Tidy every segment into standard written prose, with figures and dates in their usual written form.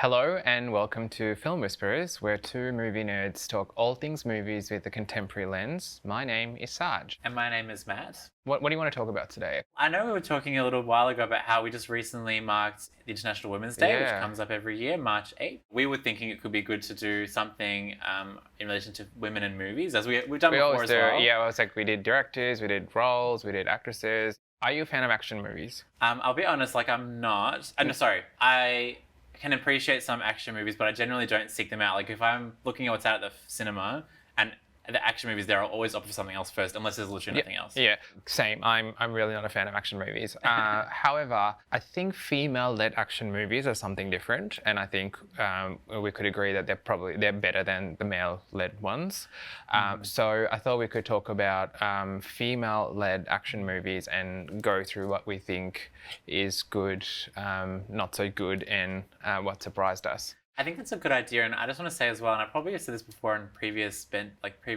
Hello and welcome to Film Whisperers, where two movie nerds talk all things movies with a contemporary lens. My name is Sarge. And my name is Matt. What do you want to talk about today? I know we were talking a little while ago about how we just recently marked the International Women's Day, which Yeah. comes up every year, March 8th. We were thinking it could be good to do something in relation to women in movies, as we've done We before always as do, well. yeah, it's like we did directors, we did roles, we did actresses. Are you a fan of action movies? I'll be honest, I'm not. No, sorry. I can appreciate some action movies, but I generally don't seek them out. Like, if I'm looking at what's out at the cinema and the action movies there, I'll always opt for something else first, unless there's literally nothing else. Yeah, same. I'm really not a fan of action movies. However, I think female-led action movies are something different, and I think we could agree that they're better than the male-led ones. So I thought we could talk about female-led action movies and go through what we think is good, not so good, and what surprised us. I think that's a good idea, and I just want to say as well, and I probably have said this before in previous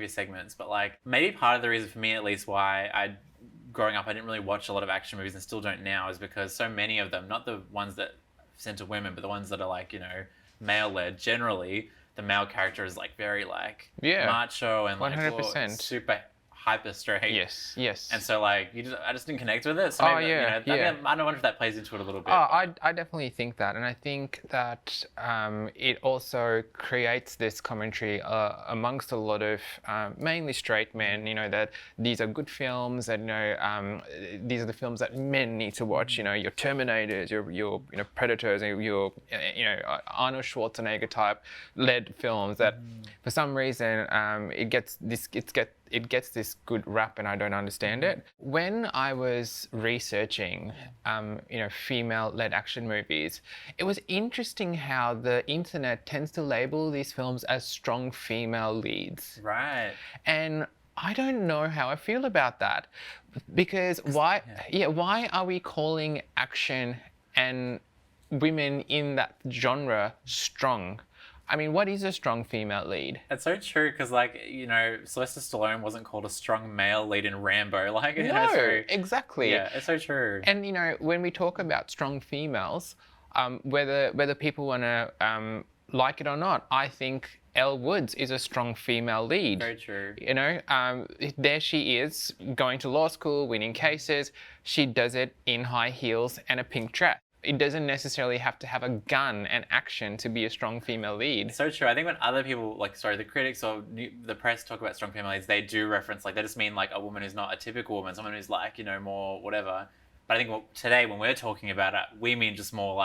segments, but maybe part of the reason for me at least why growing up I didn't really watch a lot of action movies and still don't now is because so many of them, not the ones that center women, but the ones that are male led, generally the male character is very macho and 100%. super hyper straight. Yes. And so I just didn't connect with it. So maybe, I don't wonder if that plays into it a little bit. I definitely think that, and I think that it also creates this commentary amongst a lot of mainly straight men. That these are good films, and these are the films that men need to watch. Your Terminators, your Predators, and your Arnold Schwarzenegger type led films that for some reason it gets this good rap, and I don't understand it. When I was researching, female-led action movies, it was interesting how the internet tends to label these films as strong female leads. Right. And I don't know how I feel about that, because why are we calling action and women in that genre strong? I mean, what is a strong female lead? It's so true because, Sylvester Stallone wasn't called a strong male lead in Rambo. Exactly. Yeah, it's so true. And when we talk about strong females, whether people want to like it or not, I think Elle Woods is a strong female lead. Very true. There she is going to law school, winning cases. She does it in high heels and a pink dress. It doesn't necessarily have to have a gun and action to be a strong female lead. So true. I think when other people, the critics or the press talk about strong female leads, they do reference, they just mean a woman who's not a typical woman, someone who's more whatever. But I think today when we're talking about it, we mean just more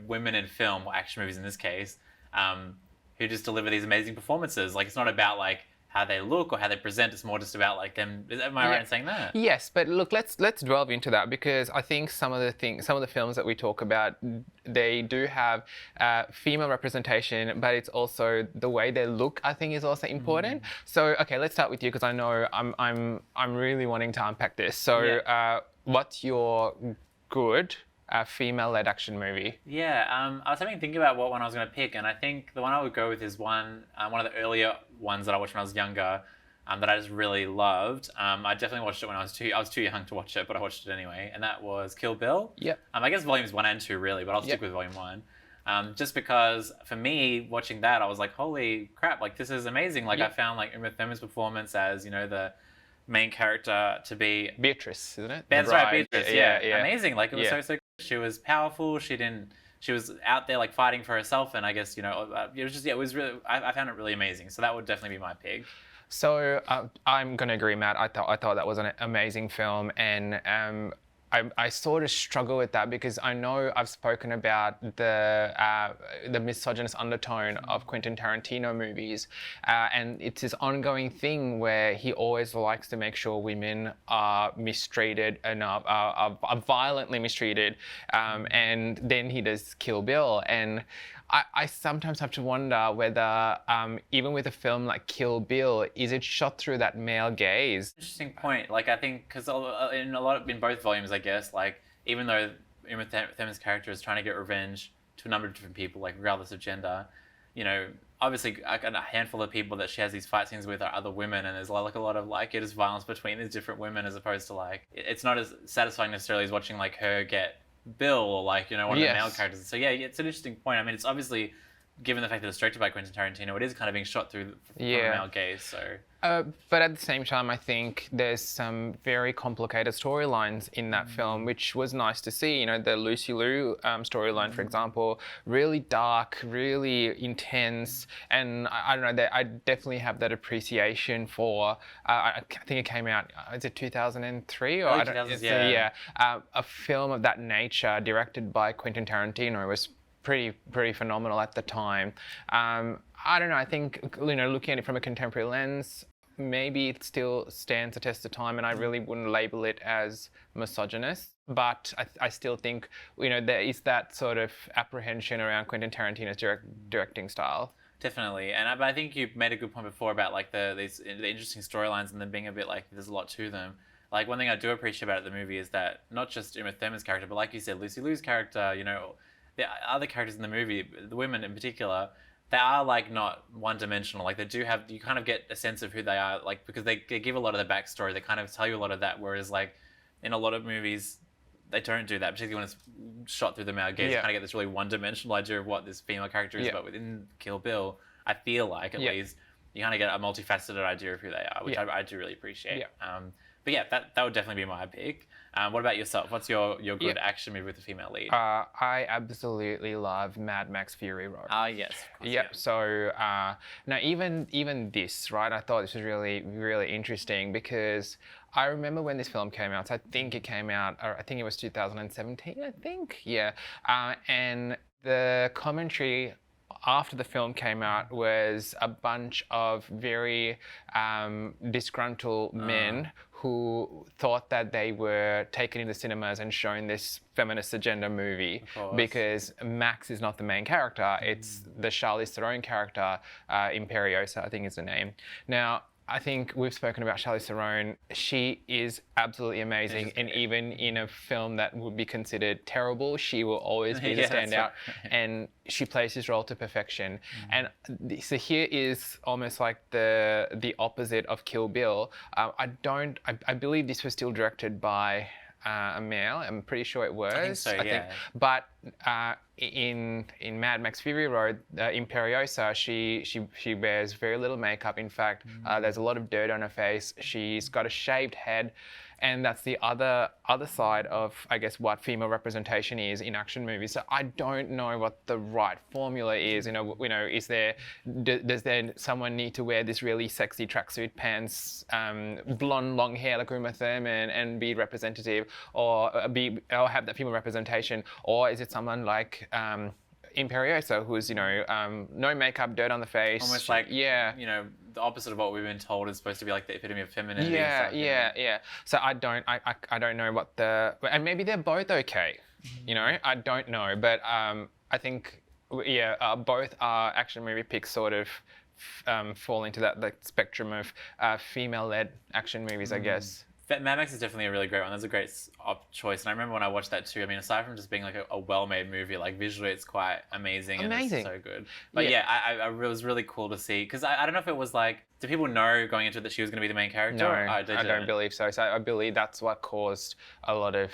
women in film, or action movies in this case, who just deliver these amazing performances. It's not about how they look or how they present. It's more just about them. Am I right in saying that? Yes, but look, let's delve into that, because I think some of the films that we talk about, they do have female representation, but it's also the way they look, I think, is also important. So okay, let's start with you, because I know I'm really wanting to unpack this. So what's your good female-led action movie? Yeah, I was having to think about what one I was going to pick, and I think the one I would go with is one of the earlier ones that I watched when I was younger, that I just really loved. I definitely watched it when I was too young to watch it, but I watched it anyway, and that was Kill Bill. Yep. I guess volumes 1 and 2 really, but I'll stick with volume 1. Just because for me, watching that, I was like, holy crap, this is amazing. I found Uma Thurman's performance as, the main character to be Beatrice, isn't it? That's right, Beatrice. Yeah. Amazing. It was so she was powerful. She was out there fighting for herself, and I guess it was just it was really. I found it really amazing. So that would definitely be my pick. So I'm gonna agree, Matt. I thought that was an amazing film, and I sort of struggle with that, because I know I've spoken about the misogynist undertone of Quentin Tarantino movies, and it's this ongoing thing where he always likes to make sure women are mistreated and are violently mistreated, and then he does Kill Bill, and I sometimes have to wonder whether, even with a film like Kill Bill, is it shot through that male gaze? Interesting point. I think because in both volumes, I guess, even though Uma Thurman's character is trying to get revenge to a number of different people, regardless of gender, obviously a handful of people that she has these fight scenes with are other women, and there's a lot of it is violence between these different women, as opposed to it's not as satisfying necessarily as watching her get Bill or like one of the male Yes. characters. So yeah, it's an interesting point. I mean, it's obviously given the fact that it's directed by Quentin Tarantino, it is kind of being shot through from a Yeah. male gaze. So But at the same time, I think there's some very complicated storylines in that film, which was nice to see. You know, the Lucy Liu storyline, for example, really dark, really intense, and I don't know. I definitely have that appreciation for. I think it came out. Is it 2003 or Early I don't? 2000s, it's, yeah. a film of that nature, directed by Quentin Tarantino, was pretty phenomenal at the time. I don't know. I think looking at it from a contemporary lens, maybe it still stands the test of time, and I really wouldn't label it as misogynist. But I still think there is that sort of apprehension around Quentin Tarantino's directing style. definitely, and I think you made a good point before about like the interesting storylines and them being a bit like there's a lot to them. Like one thing I do appreciate about the movie is that not just Uma Thurman's character, but like you said, Lucy Liu's character, the other characters in the movie, the women in particular, they are like not one dimensional. Like they do have, you kind of get a sense of who they are, like because they give a lot of the backstory. They kind of tell you a lot of that. Whereas like in a lot of movies, they don't do that, particularly when it's shot through the male gaze. You Yeah. kind of get this really one-dimensional idea of what this female character is. Yeah. But within Kill Bill, I feel like at Yeah. least you kind of get a multifaceted idea of who they are, which Yeah. I do really appreciate. Yeah. But yeah, that would definitely be my pick. What about yourself? What's your good Yeah. action movie with a female lead? I absolutely love Mad Max Fury Road. Yes. Of course, Yep. So now even this, right? I thought this was really really interesting because I remember when this film came out. So I think it came out. I think it was 2017. I think. Yeah. And the commentary after the film came out was a bunch of very disgruntled men who thought that they were taken into cinemas and shown this feminist agenda movie course. because Max is not the main character. It's the Charlize Theron character, Imperiosa, I think is the name. Now, I think we've spoken about Charlize Theron. She is absolutely amazing, She's and great. even in a film that would be considered terrible, she will always be the Yeah, that's standout, right. and she plays this role to perfection. And so here is almost like the opposite of Kill Bill. I believe this was still directed by a male. I'm pretty sure it was. I think so, yeah. But in Mad Max Fury Road, Imperiosa, she wears very little makeup. In fact, there's a lot of dirt on her face. She's got a shaved head, and that's the other side of, I guess, what female representation is in action movies. So I don't know what the right formula is. Is there does there someone need to wear this really sexy tracksuit pants, blonde long hair like Uma Thurman, and be representative, or have that female representation, or is it someone like Imperiosa, who's no makeup, dirt on the face, Almost like yeah. The opposite of what we've been told is supposed to be like the epitome of femininity. Yeah, and stuff, yeah. So I don't know what and maybe they're both okay. I don't know, but I think both our action movie picks sort of fall into that spectrum of female-led action movies, I guess. Mad Max is definitely a really great one. That's a great choice. And I remember when I watched that too. I mean, aside from just being like a well-made movie, like visually it's quite amazing. And Amazing. it's so good. But Yeah. it was really cool to see. Because I don't know if it was like, do people know going into it that she was going to be the main character? No, Oh, they I don't didn't. believe so. So I believe that's what caused a lot of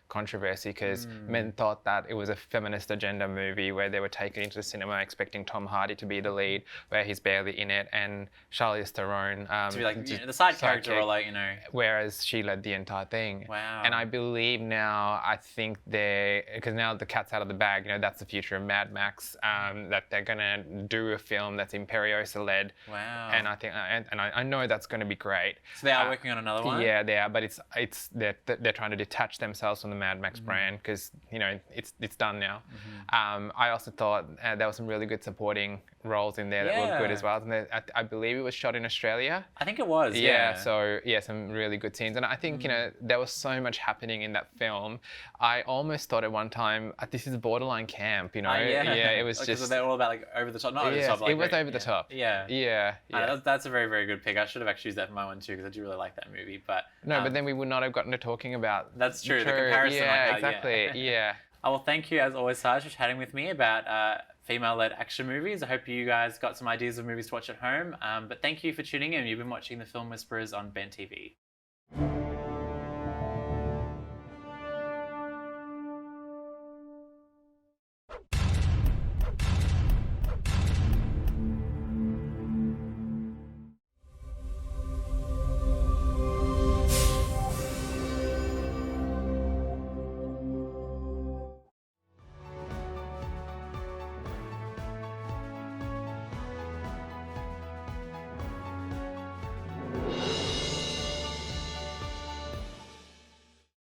controversy, because men thought that it was a feminist agenda movie where they were taken into the cinema expecting Tom Hardy to be the lead, where he's barely in it, and Charlize Theron To be like just the side character sidekick, or like, whereas she led the entire thing. Wow. And I believe now, I think because now the cat's out of the bag, that's the future of Mad Max, that they're gonna do a film that's Imperiosa led. Wow. And I think, and I know that's going to be great. So they are working on another one? Yeah, they are, but they're trying to detach themselves from the Mad Max brand, because it's done now. I also thought there were some really good supporting roles in there that were good Yeah. as well. And I believe it was shot in Australia. I think it was, Yeah, so some really good scenes. And I think, there was so much happening in that film. I almost thought at one time, this is borderline camp, Yeah. Yeah, it was Because just... they're all about like over the top. Not over the Yes, top. Like, it was very- over the top. Yeah. Yeah. That's a very, very good pick. I should have actually used that for my one too, because I do really like that movie. But No, but then we would not have gotten to talking about... that's true. The comparison, Yeah, like that, exactly. Yeah. Oh, well, thank you as always, Saj, for chatting with me about female-led action movies. I hope you guys got some ideas of movies to watch at home. But thank you for tuning in. You've been watching The Film Whisperers on Ben TV.